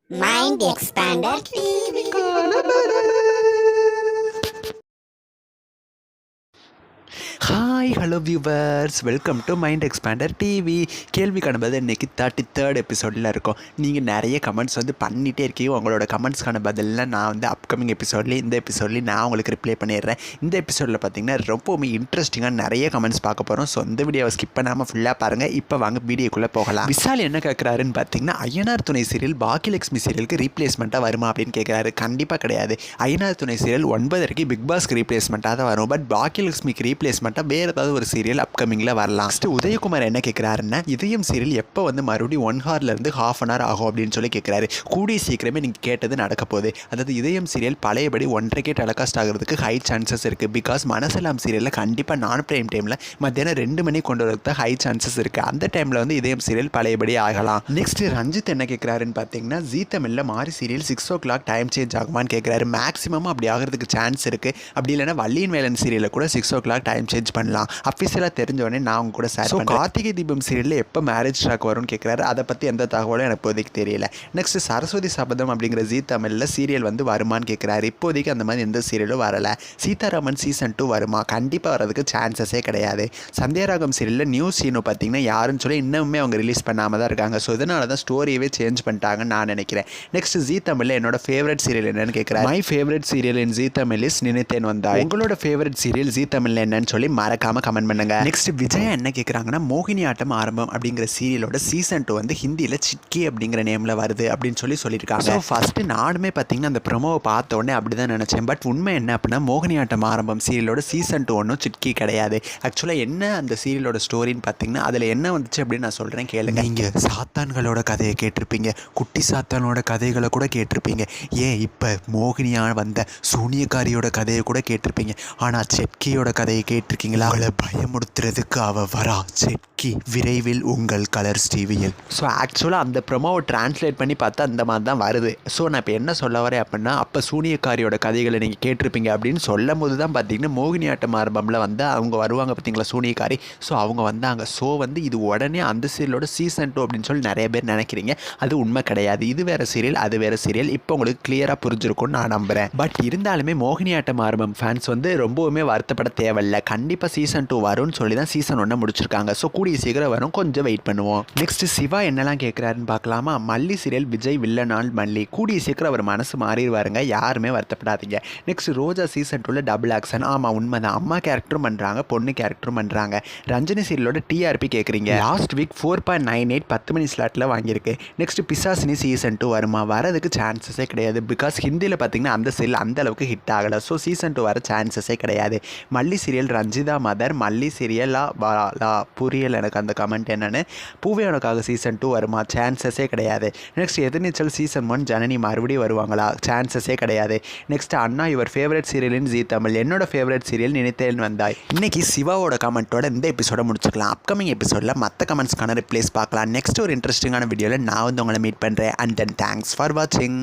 Mind Expander TV. Hi hello viewers, welcome to mind expander TV. கேள்வி காணும்போது இன்றைக்கி 33rd எபிசோடில் இருக்கும். நீங்கள் நிறைய கமெண்ட்ஸ் பண்ணிகிட்டே இருக்கீங்க. உங்களோட கமெண்ட்ஸ்க்கான பதிலெலாம் நான் அப்கமிங் எபிசோட்லேயும் இந்த எபிசோட்லேயும் நான் உங்களுக்கு ரிப்ளை பண்ணிடுறேன். இந்த எபிசோடில் பார்த்திங்கன்னா ரொம்பவுமே இன்ட்ரெஸ்டிங்காக நிறைய கமெண்ட்ஸ் பார்க்க போகிறோம். ஸோ இந்த வீடியோவை ஸ்கிப் பண்ணாமல் ஃபுல்லாக பாருங்கள். இப்போ வாங்க வீடியோக்குள்ளே போகலாம். விஷால் என்ன கேட்குறாருன்னு பார்த்தீங்கன்னா, ஐயனார் துணை சீரியல் பாக்கியலட்சுமி சீரியலுக்கு ரீப்ளேஸ்மெண்ட்டாக வருமா அப்படின்னு கேட்குறாரு. கண்டிப்பாக கிடையாது. ஐயனார் துணை சீரியல் 9:30 பிக் பாஸ்க்கு ரீப்ளேஸ்மெண்ட்டாக தான் வரும். பட் பாக்கியலட்சுமிக்கு ரீப்ளேஸ்மெண்ட்டாக வேறு ஏதாவது ஒரு சீரியல் அப்கமிங்கில் வரலாம். நெக்ஸ்ட் உதயகுமார் என்ன கேட்குறாருன்னா, இதயம் சீரியல் எப்போ மறுபடியும் 1 ஹவர்லேருந்து ½ hour ஆகும் அப்படின்னு சொல்லி கேட்குறாரு. கூடிய சீக்கிரமே நீங்கள் கேட்டது நடக்க போகுது. அதாவது இதயம் சீரியல் பழையபடி 1:30 டெலிகாஸ்ட் ஆகிறதுக்கு ஹை சான்சஸ் இருக்குது. பிகாஸ் மனசெல்லாம் சீரியலில் கண்டிப்பாக நான் பிரைம் டைமில் மத்தியானம் 2 மணி கொண்டு வரதுக்கு ஹை சான்சஸ் இருக்குது. அந்த டைமில் இதயம் சீரியல் பழையபடி ஆகலாம். நெக்ஸ்ட் ரஞ்சித் என்ன கேட்குறாருன்னு பார்த்தீங்கன்னா, ஜீ தமிழில் மாறி சீரியல் 6 o'clock டைம் சேஞ்ச் ஆகுமான்னு கேட்குறாரு. மேக்ஸிமம் அப்படி ஆகிறதுக்கு சான்ஸ் இருக்குது. அப்படி இல்லைனா வள்ளியின் வேலன் சீரியலில் கூட 6 o'clock டைம் சேஞ்ச் பண்ணலாம். அஃபிஷியலாக தெரிஞ்சோடனே நான் அவங்க கூட ஷேர் பண்ணுறேன். கார்த்திகை தீபம் சீரியலில் எப்போ மேரேஜ் ட்ராக் வரும்னு கேட்குறாரு. அதை பற்றி எந்த தகவலும் எனக்கு இப்போதைக்கு தெரியல. நெக்ஸ்ட் சரஸ்வதி சபதம் அப்படிங்கிற ஜீ தமிழில் சீரியல் வருமான்னு கேட்குறாரு. இப்போதைக்கு அந்த மாதிரி எந்த சீரியலும் வரலை. சீதாராமன் சீசன் 2 வருமா? கண்டிப்பாக வரதுக்கு சான்சஸே கிடையாது. சந்தியாராகம் சீரியலில் நியூ சீனோ பார்த்தீங்கன்னா யாருன்னு சொல்லி இன்னுமே அவங்க ரிலீஸ் பண்ணாமல் தான் இருக்காங்க. ஸோ இதனால தான் ஸ்டோரியவே சேஞ்ச் பண்ணிட்டாங்கன்னு நான் நினைக்கிறேன். நெக்ஸ்ட் ஜீ தமிழில் என்னோட ஃபேவரட் சீரியல் என்னன்னு கேட்குறேன். My favourite serial in Zee Tamil is நினைத்தேன் வந்தா. உங்களோட ஃபேவரட் சீரியல் ஜீ தமிழில் என்னன்னு சொல்லி மறக்காம கமெண்ட் பண்ணுங்க. நெக்ஸ்ட் விஜய் என்ன கேட்குறாங்கன்னா, மோகினி ஆட்டம் ஆரம்பம் அப்படிங்கிற சீரியலோட சீசன் 2 ஹிந்தியில் சிட்கி அப்படிங்கிற நேமில் வருது அப்படின்னு சொல்லியிருக்காங்க. ஸோ ஃபஸ்ட்டு நானுமே பார்த்தீங்கன்னா அந்த ப்ரொமோவை பார்த்த உடனே அப்படி தான் நினச்சேன். பட் உண்மை என்ன அப்படின்னா, மோகினி ஆட்டம் ஆரம்பம் சீரியலோட சீசன் 2 ஒன்றும் சிட்கி கிடையாது. ஆக்சுவலாக என்ன அந்த சீரியலோட ஸ்டோரின்னு பார்த்தீங்கன்னா, அதில் என்ன வந்துச்சு அப்படின்னு நான் சொல்கிறேன் கேளுங்க. நீங்கள் சாத்தான்களோட கதையை கேட்டிருப்பீங்க, குட்டி சாத்தானோட கதைகளை கூட கேட்டிருப்பீங்க. ஏன் இப்போ மோகினியாக வந்த சூனியக்காரியோட கதையை கூட கேட்டிருப்பீங்க. ஆனால் செட்கியோட கதையை கேட்டிருக்கீங்களா? அவளை பயமுடுத்துறதுக்கு அவள் வரா. செட்கி விரைவில் உங்கள் கலர்ஸ் டிவியில். ஸோ ஆக்சுவலாக அந்த ப்ரொமோவை டிரான்ஸ்லேட் பண்ணி பார்த்தா அந்த மாதிரி தான் வருது. ஸோ நான் இப்போ என்ன சொல்ல வரேன் அப்படின்னா, அப்போ சூனியக்காரியோட கதைகளை நீங்கள் கேட்டிருப்பீங்க அப்படின்னு சொல்லும் போது தான் பார்த்தீங்கன்னா, மோகினி ஆட்டம் ஆரம்பமில் அவங்க வருவாங்க பார்த்தீங்களா சூனியக்காரி. ஸோ அவங்க வந்தாங்க. ஸோ இது உடனே அந்த சீரியலோட சீசன் 2 அப்படின்னு சொல்லி நிறைய பேர் நினைக்கிறீங்க. அது உண்மை கிடையாது. இது வேறு சீரியல், அது வேறு சீரியல். இப்போ உங்களுக்கு கிளியராக புரிஞ்சிருக்கும்னு நான் நம்புகிறேன். பட் இருந்தாலுமே மோகினி ஆட்டம் ஆரம்பம் ஃபேன்ஸ் ரொம்பவுமே வருத்தப்பட தேவையில்லை. கண்டிப்பாக சீசன் 2 வரும்னு சொல்லி தான் சீசன் 1 முடிச்சிருக்காங்க. ஸோ கூடிய சீக்கிரம் வரும், கொஞ்சம் வெயிட் பண்ணுவோம். நெக்ஸ்ட் சிவா என்னெல்லாம் கேட்குறாருன்னு பார்க்கலாமா. மல்லி சீரியல் விஜய் வில்லனால் மல்லி. கூடிய சீக்கிரம் அவர் மனசு மாறிடுவாருங்க, யாருமே வருத்தப்படாதீங்க. நெக்ஸ்ட் ரோஜா சீசன் 2 டபுள் ஆக்ஷன். ஆமாம் உண்மைதான். அம்மா கேரக்டரும் பண்ணுறாங்க, பொண்ணு கேரக்டரும் பண்ணுறாங்க. ரஞ்சனி சீரியலோட டிஆர்பி கேட்குறீங்க. லாஸ்ட் வீக் 4.98 10 மணி ஸ்லாட்டில் வாங்கியிருக்கு. நெக்ஸ்ட் பிசாசினி சீசன் 2 வருமா? வரதுக்கு சான்சஸே கிடையாது. பிகாஸ் ஹிந்தியில் பார்த்தீங்கன்னா அந்த சீரியல் அந்த அளவுக்கு ஹிட் ஆகலை. ஸோ சீசன் 2 வர சான்சஸே கிடையாது. மல்லி சீரியல் ரஞ்சிதா மதர். மல்லி சீரியலா புரியல் எனக்கு அந்த கமெண்ட் என்னென்னு. பூவையோனக்காக சீசன் 2 வருமா? சான்சஸே கிடையாது. நெக்ஸ்ட் எதிர்நீச்சல் சீசன் 1 ஜனனி மறுபடியும் வருவாங்களா? சான்சஸே கிடையாது. நெக்ஸ்ட் அண்ணா யுவர் ஃபேவரட் சீரியல் இன் ஜீ தமிழ். என்னோட ஃபேவரட் சீரியல் நினைத்தேன் வந்தாய். இன்னைக்கு சிவாவோட கமெண்ட்டோட இந்த எபிசோட முடிச்சுக்கலாம். அப்கமிங் எபிசோடில் மற்ற கமெண்ட்ஸ்க்கான ரிப்ளைஸ் பார்க்கலாம். நெக்ஸ்ட் ஒரு இன்ட்ரெஸ்டிங்கான வீடியோவில் நான் உங்களை மீட் பண்ணுறேன். அண்ட் தென் தேங்க்ஸ் ஃபார் வாட்சிங்.